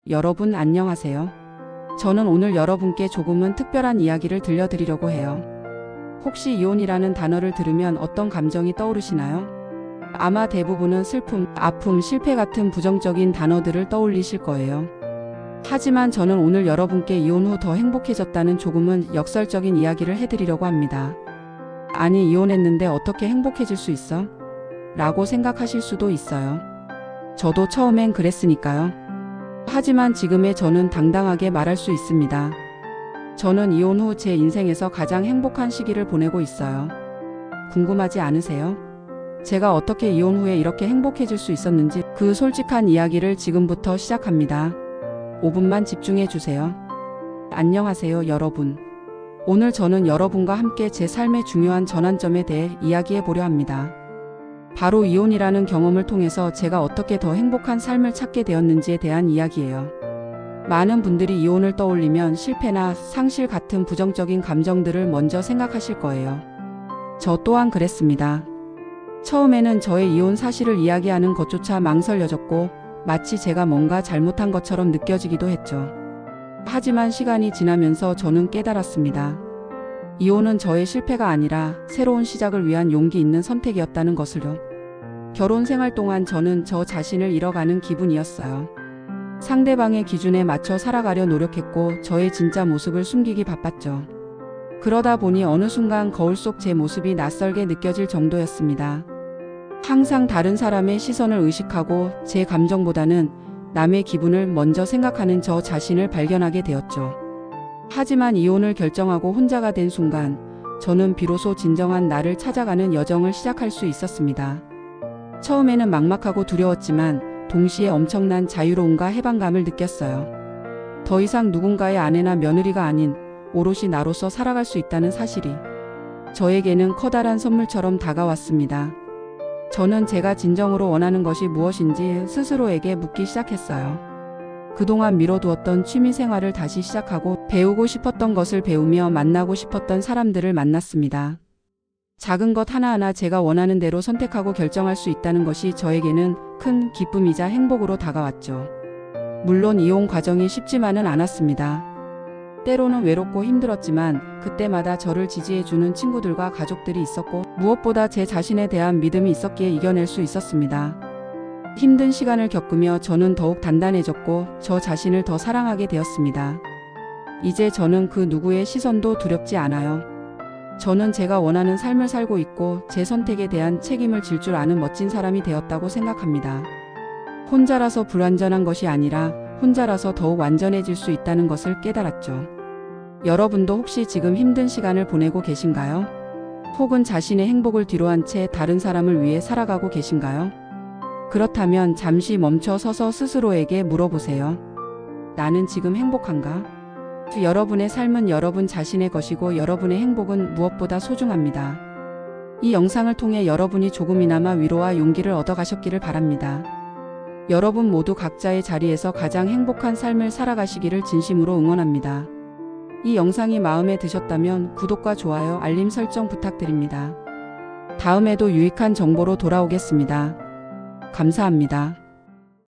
여러분 안녕하세요. 저는 오늘 여러분께 조금은 특별한 이야기를 들려드리려고 해요. 혹시 이혼이라는 단어를 들으면 어떤 감정이 떠오르시나요? 아마 대부분은 슬픔, 아픔, 실패 같은 부정적인 단어들을 떠올리실 거예요. 하지만 저는 오늘 여러분께 이혼 후 더 행복해졌다는 조금은 역설적인 이야기를 해드리려고 합니다. 아니, 이혼했는데 어떻게 행복해질 수 있어? 라고 생각하실 수도 있어요. 저도 처음엔 그랬으니까요. 하지만 지금의 저는 당당하게 말할 수 있습니다. 저는 이혼 후 제 인생에서 가장 행복한 시기를 보내고 있어요. 궁금하지 않으세요? 제가 어떻게 이혼 후에 이렇게 행복해질 수 있었는지 그 솔직한 이야기를 지금부터 시작합니다. 5분만 집중해 주세요. 안녕하세요, 여러분. 오늘 저는 여러분과 함께 제 삶의 중요한 전환점에 대해 이야기해 보려 합니다. 바로 이혼이라는 경험을 통해서 제가 어떻게 더 행복한 삶을 찾게 되었는지에 대한 이야기예요. 많은 분들이 이혼을 떠올리면 실패나 상실 같은 부정적인 감정들을 먼저 생각하실 거예요. 저 또한 그랬습니다. 처음에는 저의 이혼 사실을 이야기하는 것조차 망설여졌고 마치 제가 뭔가 잘못한 것처럼 느껴지기도 했죠. 하지만 시간이 지나면서 저는 깨달았습니다. 이혼은 저의 실패가 아니라 새로운 시작을 위한 용기 있는 선택이었다는 것을요. 결혼 생활 동안 저는 저 자신을 잃어가는 기분이었어요. 상대방의 기준에 맞춰 살아가려 노력했고 저의 진짜 모습을 숨기기 바빴죠. 그러다 보니 어느 순간 거울 속 제 모습이 낯설게 느껴질 정도였습니다. 항상 다른 사람의 시선을 의식하고 제 감정보다는 남의 기분을 먼저 생각하는 저 자신을 발견하게 되었죠. 하지만 이혼을 결정하고 혼자가 된 순간 저는 비로소 진정한 나를 찾아가는 여정을 시작할 수 있었습니다. 처음에는 막막하고 두려웠지만 동시에 엄청난 자유로움과 해방감을 느꼈어요. 더 이상 누군가의 아내나 며느리가 아닌 오롯이 나로서 살아갈 수 있다는 사실이 저에게는 커다란 선물처럼 다가왔습니다. 저는 제가 진정으로 원하는 것이 무엇인지 스스로에게 묻기 시작했어요. 그동안 미뤄두었던 취미 생활을 다시 시작하고 배우고 싶었던 것을 배우며 만나고 싶었던 사람들을 만났습니다. 작은 것 하나하나 제가 원하는 대로 선택하고 결정할 수 있다는 것이 저에게는 큰 기쁨이자 행복으로 다가왔죠. 물론 이혼 과정이 쉽지만은 않았습니다. 때로는 외롭고 힘들었지만 그때마다 저를 지지해주는 친구들과 가족들이 있었고 무엇보다 제 자신에 대한 믿음이 있었기에 이겨낼 수 있었습니다. 힘든 시간을 겪으며 저는 더욱 단단해졌고 저 자신을 더 사랑하게 되었습니다. 이제 저는 그 누구의 시선도 두렵지 않아요. 저는 제가 원하는 삶을 살고 있고 제 선택에 대한 책임을 질 줄 아는 멋진 사람이 되었다고 생각합니다. 혼자라서 불완전한 것이 아니라 혼자라서 더욱 완전해질 수 있다는 것을 깨달았죠. 여러분도 혹시 지금 힘든 시간을 보내고 계신가요? 혹은 자신의 행복을 뒤로한 채 다른 사람을 위해 살아가고 계신가요? 그렇다면 잠시 멈춰 서서 스스로에게 물어보세요. 나는 지금 행복한가? 여러분의 삶은 여러분 자신의 것이고 여러분의 행복은 무엇보다 소중합니다. 이 영상을 통해 여러분이 조금이나마 위로와 용기를 얻어가셨기를 바랍니다. 여러분 모두 각자의 자리에서 가장 행복한 삶을 살아가시기를 진심으로 응원합니다. 이 영상이 마음에 드셨다면 구독과 좋아요, 알림 설정 부탁드립니다. 다음에도 유익한 정보로 돌아오겠습니다. 감사합니다.